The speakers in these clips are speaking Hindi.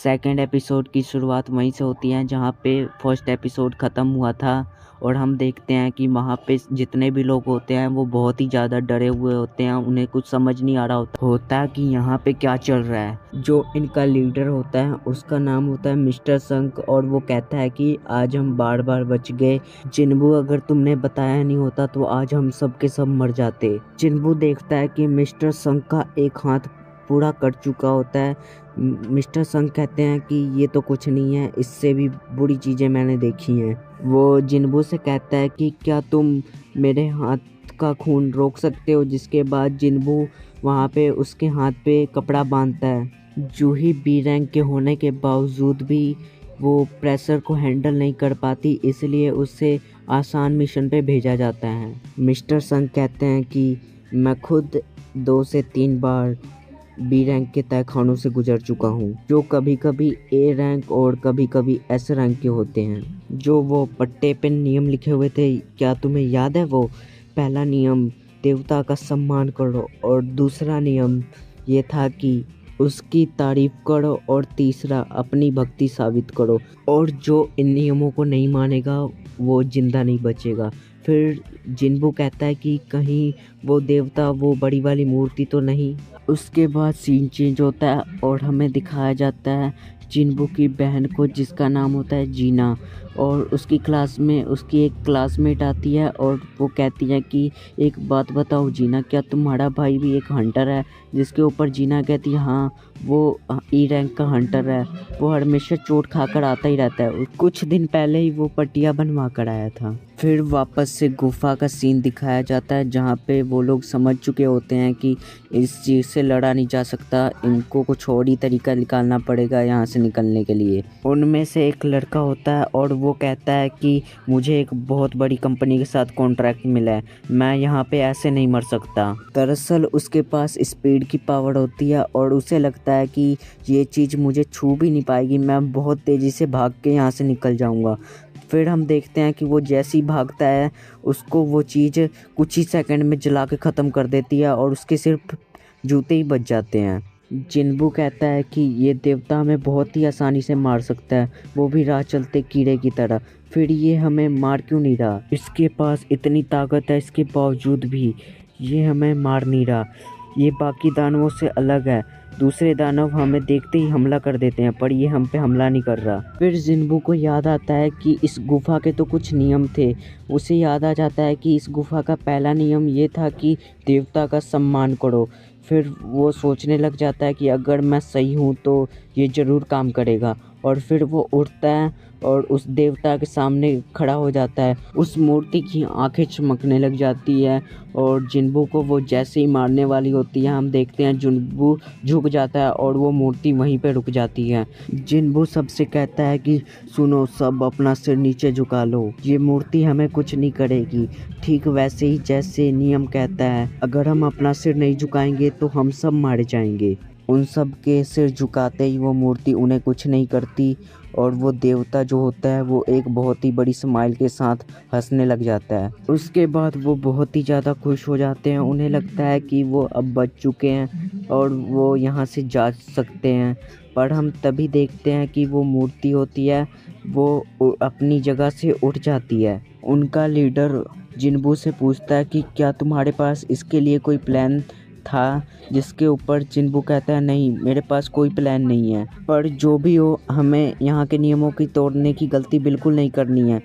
सेकंड एपिसोड की शुरुआत वहीं से होती है जहाँ पे फर्स्ट एपिसोड ख़त्म हुआ था। और हम देखते हैं कि वहाँ पे जितने भी लोग होते हैं वो बहुत ही ज़्यादा डरे हुए होते हैं। उन्हें कुछ समझ नहीं आ रहा होता कि यहाँ पे क्या चल रहा है। जो इनका लीडर होता है उसका नाम होता है मिस्टर संक, और वो कहता है कि आज हम बार बार बच गए। जिन्बू, अगर तुमने बताया नहीं होता तो आज हम सब के सब मर जाते। जिन्बू देखता है कि मिस्टर संक का एक हाथ पूरा कट चुका होता है। मिस्टर संग कहते हैं कि ये तो कुछ नहीं है, इससे भी बुरी चीज़ें मैंने देखी हैं। वो जिन्बू से कहता है कि क्या तुम मेरे हाथ का खून रोक सकते हो। जिसके बाद जिन्बू वहाँ पे उसके हाथ पे कपड़ा बांधता है। जूही बी रैंक के होने के बावजूद भी वो प्रेशर को हैंडल नहीं कर पाती, इसलिए उससे आसान मिशन पे भेजा जाता है। मिस्टर संग कहते हैं कि मैं खुद 2 से 3 बार बी रैंक के तहखानों से गुजर चुका हूँ, जो कभी कभी ए रैंक और कभी कभी एस रैंक के होते हैं। जो वो पट्टे पे नियम लिखे हुए थे, क्या तुम्हें याद है? वो पहला नियम देवता का सम्मान करो, और दूसरा नियम ये था कि उसकी तारीफ करो, और तीसरा अपनी भक्ति साबित करो। और जो इन नियमों को नहीं मानेगा वो जिंदा नहीं बचेगा। फिर जिन्बू कहता है कि कहीं वो देवता वो बड़ी वाली मूर्ति तो नहीं। उसके बाद सीन चेंज होता है और हमें दिखाया जाता है जिन्बू की बहन को, जिसका नाम होता है जीना। और उसकी क्लास में उसकी एक क्लासमेट आती है और वो कहती है कि एक बात बताओ जीना, क्या तुम्हारा भाई भी एक हंटर है? जिसके ऊपर जीना कहती है हाँ, वो ई रैंक का हंटर है। वो हमेशा चोट खाकर आता ही रहता है। कुछ दिन पहले ही वो पट्टियाँ बनवा कर आया था। फिर वापस से गुफा का सीन दिखाया जाता है जहाँ पे वो लोग समझ चुके होते हैं कि इस चीज़ से लड़ा नहीं जा सकता, इनको कुछ और ही तरीका निकालना पड़ेगा यहाँ से निकलने के लिए। उनमें से एक लड़का होता है और वो कहता है कि मुझे एक बहुत बड़ी कंपनी के साथ कॉन्ट्रैक्ट मिला है, मैं यहाँ पे ऐसे नहीं मर सकता। दरअसल उसके पास स्पीड की पावर होती है और उसे लगता है कि ये चीज़ मुझे छू भी नहीं पाएगी, मैं बहुत तेज़ी से भाग के यहाँ से निकल जाऊँगा। फिर हम देखते हैं कि वो जैसे ही भागता है उसको वो चीज़ कुछ ही सेकंड में जला के ख़त्म कर देती है और उसके सिर्फ जूते ही बच जाते हैं। जिन्बू कहता है कि ये देवता हमें बहुत ही आसानी से मार सकता है, वो भी राह चलते कीड़े की तरह। फिर ये हमें मार क्यों नहीं रहा? इसके पास इतनी ताकत है, इसके बावजूद भी ये हमें मार नहीं रहा। ये बाकी दानवों से अलग है। दूसरे दानव हमें देखते ही हमला कर देते हैं, पर ये हम पे हमला नहीं कर रहा। फिर जिन्बू को याद आता है कि इस गुफा के तो कुछ नियम थे। उसे याद आ जाता है कि इस गुफा का पहला नियम ये था कि देवता का सम्मान करो। फिर वो सोचने लग जाता है कि अगर मैं सही हूँ तो ये ज़रूर काम करेगा। और फिर वो उठता है और उस देवता के सामने खड़ा हो जाता है। उस मूर्ति की आंखें चमकने लग जाती है और जिन्बू को वो जैसे ही मारने वाली होती है, हम देखते हैं जिन्बू झुक जाता है और वो मूर्ति वहीं पे रुक जाती है। जिन्बू सबसे कहता है कि सुनो, सब अपना सिर नीचे झुका लो, ये मूर्ति हमें कुछ नहीं करेगी। ठीक वैसे ही जैसे नियम कहता है, अगर हम अपना सिर नहीं झुकाएंगे तो हम सब मारे जाएंगे। उन सब के सिर झुकाते ही वो मूर्ति उन्हें कुछ नहीं करती और वो देवता जो होता है वो एक बहुत ही बड़ी स्माइल के साथ हंसने लग जाता है। उसके बाद वो बहुत ही ज़्यादा खुश हो जाते हैं। उन्हें लगता है कि वो अब बच चुके हैं और वो यहाँ से जा सकते हैं। पर हम तभी देखते हैं कि वो मूर्ति होती है वो अपनी जगह से उठ जाती है। उनका लीडर जिन्बू से पूछता है कि क्या तुम्हारे पास इसके लिए कोई प्लान था? जिसके ऊपर जिन्बू कहता है नहीं, मेरे पास कोई प्लान नहीं है। पर जो भी हो, हमें यहाँ के नियमों की तोड़ने की गलती बिल्कुल नहीं करनी है।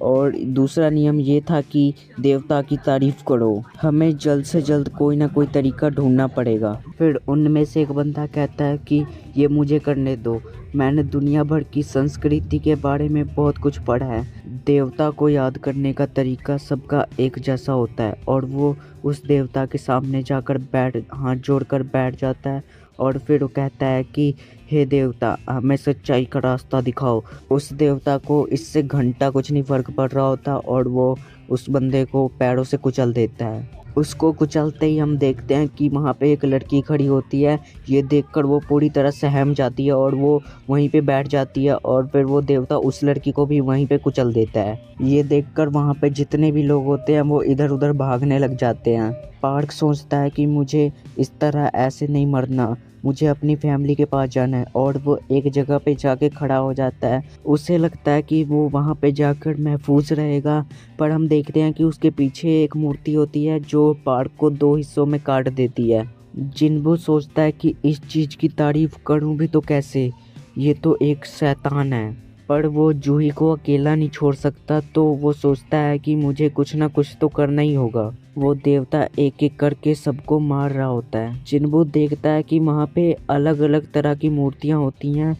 और दूसरा नियम ये था कि देवता की तारीफ करो। हमें जल्द से जल्द कोई ना कोई तरीका ढूंढना पड़ेगा। फिर उनमें से एक बंदा कहता है कि ये मुझे करने दो, मैंने दुनिया भर की संस्कृति के बारे में बहुत कुछ पढ़ा है। देवता को याद करने का तरीका सबका एक जैसा होता है। और वो उस देवता के सामने जाकर हाथ जोड़कर बैठ जाता है और फिर वो कहता है कि हे देवता, हमें सच्चाई का रास्ता दिखाओ। उस देवता को इससे घंटा कुछ नहीं फर्क पड़ रहा होता और वो उस बंदे को पैरों से कुचल देता है। उसको कुचलते ही हम देखते हैं कि वहाँ पे एक लड़की खड़ी होती है। ये देखकर वो पूरी तरह सहम जाती है और वो वहीं पे बैठ जाती है और फिर वो देवता उस लड़की को भी वहीं पे कुचल देता है। ये देखकर वहाँ पे जितने भी लोग होते हैं वो इधर उधर भागने लग जाते हैं। पार्क सोचता है कि मुझे इस तरह ऐसे नहीं मरना, मुझे अपनी फैमिली के पास जाना है। और वो एक जगह पे जाके खड़ा हो जाता है। उसे लगता है कि वो वहाँ पे जाकर महफूज रहेगा, पर हम देखते हैं कि उसके पीछे एक मूर्ति होती है जो पार्क को 2 हिस्सों में काट देती है। जिन्बू सोचता है कि इस चीज़ की तारीफ करूं भी तो कैसे, ये तो एक शैतान है। पर वो जूही को अकेला नहीं छोड़ सकता, तो वो सोचता है कि मुझे कुछ ना कुछ तो करना ही होगा। वो देवता एक एक करके सबको मार रहा होता है। जिन्बू देखता है कि वहाँ पे अलग अलग तरह की मूर्तियाँ होती हैं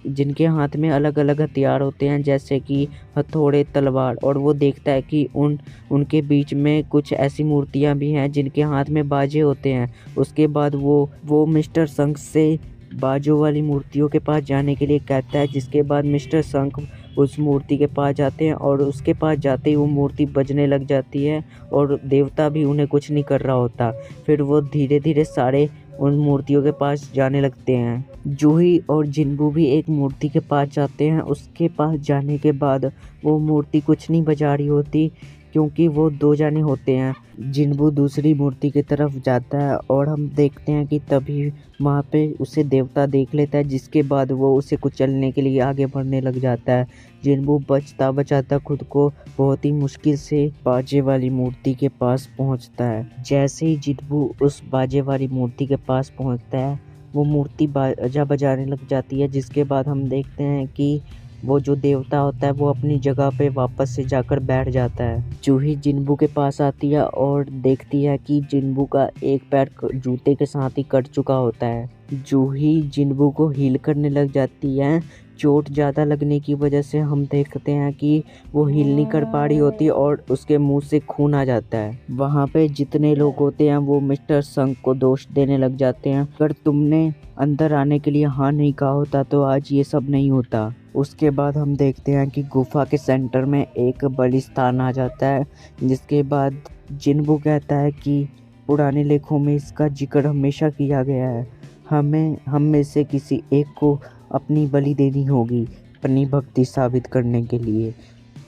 जिनके हाथ में अलग अलग हथियार होते हैं, जैसे कि हथौड़े, तलवार। और वो देखता है कि उनके बीच में कुछ ऐसी मूर्तियाँ भी हैं जिनके हाथ में बाजे होते हैं। उसके बाद वो मिस्टर शंख से बाजों वाली मूर्तियों के पास जाने के लिए कहता है, जिसके बाद मिस्टर शंख उस मूर्ति के पास जाते हैं और उसके पास जाते ही वो मूर्ति बजने लग जाती है और देवता भी उन्हें कुछ नहीं कर रहा होता। फिर वो धीरे धीरे सारे उन मूर्तियों के पास जाने लगते हैं। जूही और जिन्बू भी एक मूर्ति के पास जाते हैं। उसके पास जाने के बाद वो मूर्ति कुछ नहीं बजा रही होती, क्योंकि वो 2 जाने होते हैं। जिन्बू दूसरी मूर्ति की तरफ जाता है और हम देखते हैं कि तभी वहाँ पे उसे देवता देख लेता है, जिसके बाद वो उसे कुचलने के लिए आगे बढ़ने लग जाता है। जिन्बू बचता बचाता खुद को बहुत ही मुश्किल से बाजे वाली मूर्ति के पास पहुँचता है। जैसे ही जिन्बू उस बाजे वाली मूर्ति के पास पहुँचता है, वो मूर्ति बाजा बजाने लग जाती है, जिसके बाद हम देखते हैं कि वो जो देवता होता है वो अपनी जगह पे वापस से जाकर बैठ जाता है। जूही जिन्बू के पास आती है और देखती है कि जिन्बू का एक पैर जूते के साथ ही कट चुका होता है। जूही जिन्बू को हील करने लग जाती है। चोट ज़्यादा लगने की वजह से हम देखते हैं कि वो हील नहीं कर पा रही होती और उसके मुंह से खून आ जाता है। वहाँ पे जितने लोग होते हैं वो मिस्टर शंख को दोष देने लग जाते हैं, अगर तुमने अंदर आने के लिए हाँ नहीं कहा होता तो आज ये सब नहीं होता। उसके बाद हम देखते हैं कि गुफा के सेंटर में एक बलिस्तान आ जाता है, जिसके बाद जिन्बू कहता है कि पुराने लेखों में इसका जिक्र हमेशा किया गया है, हम में से किसी एक को अपनी बलि देनी होगी अपनी भक्ति साबित करने के लिए।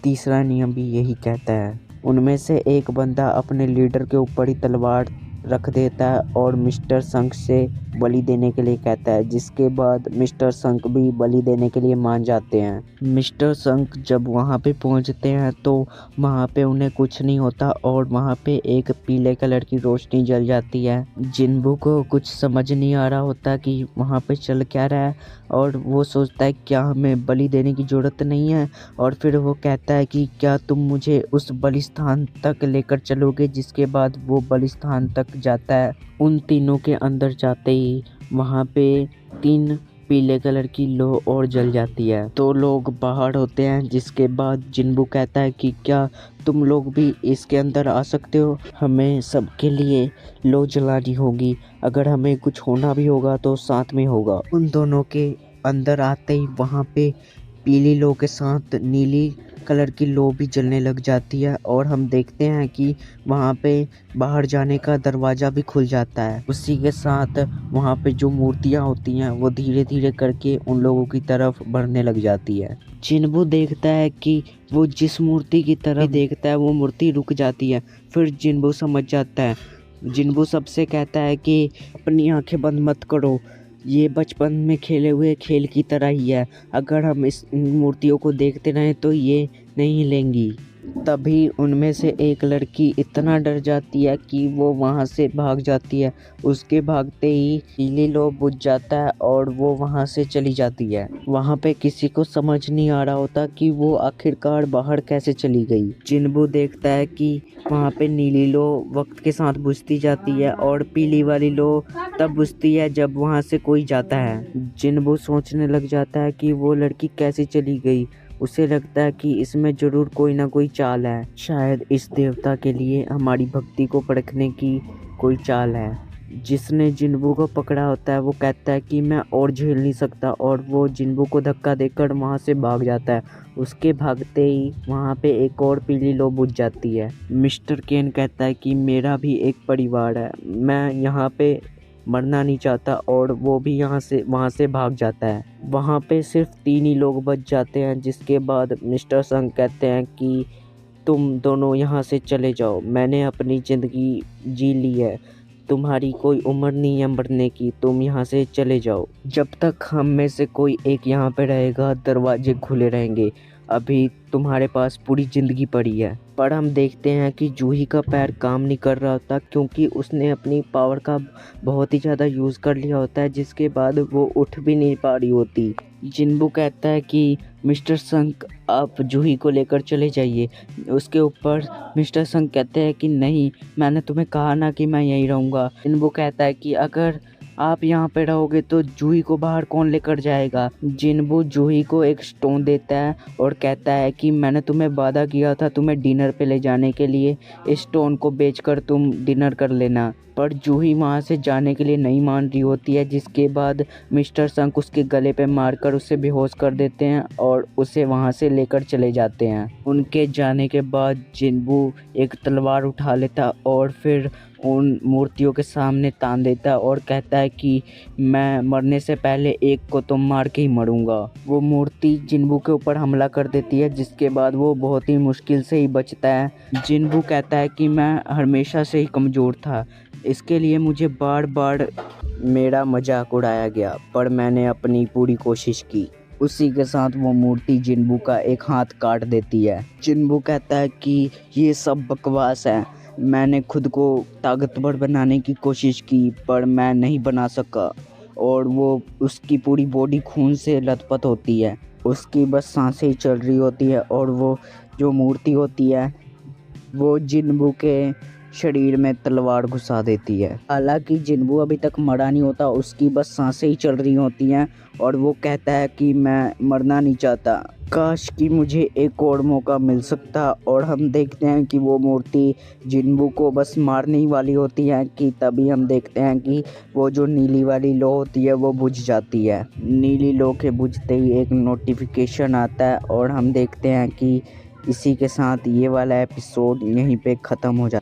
तीसरा नियम भी यही कहता है। उनमें से एक बंदा अपने लीडर के ऊपर ही तलवार रख देता है और मिस्टर शंख से बलि देने के लिए कहता है, जिसके बाद मिस्टर शंख भी बलि देने के लिए मान जाते हैं। मिस्टर शंख जब वहाँ पे पहुँचते हैं तो वहाँ पे उन्हें कुछ नहीं होता और वहाँ पे एक पीले कलर की रोशनी जल जाती है। जिन्बू को कुछ समझ नहीं आ रहा होता कि वहाँ पे चल क्या रहा है और वो सोचता है क्या हमें बलि देने की ज़रूरत नहीं है। और फिर वो कहता है कि क्या तुम मुझे उस बलिस्थान तक लेकर चलोगे, जिसके बाद वो बलिस्थान तक जाता है। उन तीनों के अंदर जाते ही वहाँ पे 3 पीले कलर की लो और जल जाती है। तो लोग बाहर होते हैं, जिसके बाद जिन्बू कहता है कि क्या तुम लोग भी इसके अंदर आ सकते हो, हमें सबके लिए लो जलानी होगी, अगर हमें कुछ होना भी होगा तो साथ में होगा। उन दोनों के अंदर आते ही वहाँ पे पीली लो के साथ नीली कलर की लो भी जलने लग जाती है और हम देखते हैं कि वहाँ पे बाहर जाने का दरवाज़ा भी खुल जाता है। उसी के साथ वहाँ पे जो मूर्तियाँ होती हैं वो धीरे धीरे करके उन लोगों की तरफ बढ़ने लग जाती है। जिन्बू देखता है कि वो जिस मूर्ति की तरफ देखता है वो मूर्ति रुक जाती है। फिर जिन्बू समझ जाता है। जिन्बू सबसे कहता है कि अपनी आंखें बंद मत करो, ये बचपन में खेले हुए खेल की तरह ही है, अगर हम इस मूर्तियों को देखते रहें तो ये नहीं हिलेंगी। तभी उनमें से एक लड़की इतना डर जाती है कि वो वहाँ से भाग जाती है। उसके भागते ही पीली लो बुझ जाता है और वो वहाँ से चली जाती है। वहाँ पे किसी को समझ नहीं आ रहा होता कि वो आखिरकार बाहर कैसे चली गई। जिन्बू देखता है कि वहाँ पे नीली लो वक्त के साथ बुझती जाती है और पीली वाली लो तब बुझती है जब वहाँ से कोई जाता है। जिन्बू सोचने लग जाता है कि वो लड़की कैसे चली गई। उसे लगता है कि इसमें जरूर कोई ना कोई चाल है, शायद इस देवता के लिए हमारी भक्ति को परखने की कोई चाल है। जिसने जिन्बू को पकड़ा होता है वो कहता है कि मैं और झेल नहीं सकता और वो जिन्बू को धक्का देकर वहाँ से भाग जाता है। उसके भागते ही वहाँ पे एक और पीली लो बुझ जाती है। मिस्टर केन कहता है कि मेरा भी एक परिवार है, मैं यहाँ पे मरना नहीं चाहता और वो भी वहाँ से भाग जाता है। वहाँ पे सिर्फ 3 ही लोग बच जाते हैं, जिसके बाद मिस्टर शंख कहते हैं कि तुम दोनों यहाँ से चले जाओ, मैंने अपनी ज़िंदगी जी ली है, तुम्हारी कोई उम्र नहीं है मरने की, तुम यहाँ से चले जाओ। जब तक हम में से कोई एक यहाँ पे रहेगा दरवाजे खुले रहेंगे। अभी तुम्हारे पास पूरी ज़िंदगी पड़ी है। पर हम देखते हैं कि जूही का पैर काम नहीं कर रहा होता, क्योंकि उसने अपनी पावर का बहुत ही ज़्यादा यूज़ कर लिया होता है, जिसके बाद वो उठ भी नहीं पा रही होती। जिन्बू कहता है कि मिस्टर संक आप जूही को लेकर चले जाइए। उसके ऊपर मिस्टर संक कहते हैं कि नहीं, मैंने तुम्हें कहा ना कि मैं यहीं रहूँगा। जिन्बू कहता है कि अगर आप यहाँ पे रहोगे तो जूही को बाहर कौन लेकर जाएगा। जिन्बू जूही को एक स्टोन देता है और कहता है कि मैंने तुम्हें वादा किया था तुम्हें डिनर पे ले जाने के लिए, इस स्टोन को बेचकर तुम डिनर कर लेना। पर जूही वहाँ से जाने के लिए नहीं मान रही होती है, जिसके बाद मिस्टर संक उसके गले पे मारकर उसे बेहोश कर देते हैं और उसे वहाँ से लेकर चले जाते हैं। उनके जाने के बाद जिन्बू एक तलवार उठा लेता और फिर उन मूर्तियों के सामने तान देता और कहता है कि मैं मरने से पहले एक को तो मार के ही मरूंगा। वो मूर्ति जिन्बू के ऊपर हमला कर देती है, जिसके बाद वो बहुत ही मुश्किल से ही बचता है। जिन्बू कहता है कि मैं हमेशा से ही कमज़ोर था, इसके लिए मुझे बार बार मेरा मजाक उड़ाया गया, पर मैंने अपनी पूरी कोशिश की। उसी के साथ वो मूर्ति जिन्बू का एक हाथ काट देती है। जिन्बू कहता है कि ये सब बकवास है, मैंने खुद को ताकतवर बनाने की कोशिश की पर मैं नहीं बना सका। और वो उसकी पूरी बॉडी खून से लथपथ होती है, उसकी बस सांसें ही चल रही होती है और वो जो मूर्ति होती है वो जिन्बू के शरीर में तलवार घुसा देती है। हालांकि जिन्बू अभी तक मरा नहीं होता, उसकी बस सांसें ही चल रही होती हैं और वो कहता है कि मैं मरना नहीं चाहता, काश कि मुझे एक और मौका मिल सकता। और हम देखते हैं कि वो मूर्ति जिन्बू को बस मारने ही वाली होती है कि तभी हम देखते हैं कि वो जो नीली वाली लो होती है वो बुझ जाती है। नीली लो के बुझते ही एक नोटिफिकेशन आता है और हम देखते हैं कि इसी के साथ ये वाला एपिसोड यहीं पे ख़त्म हो जाता है।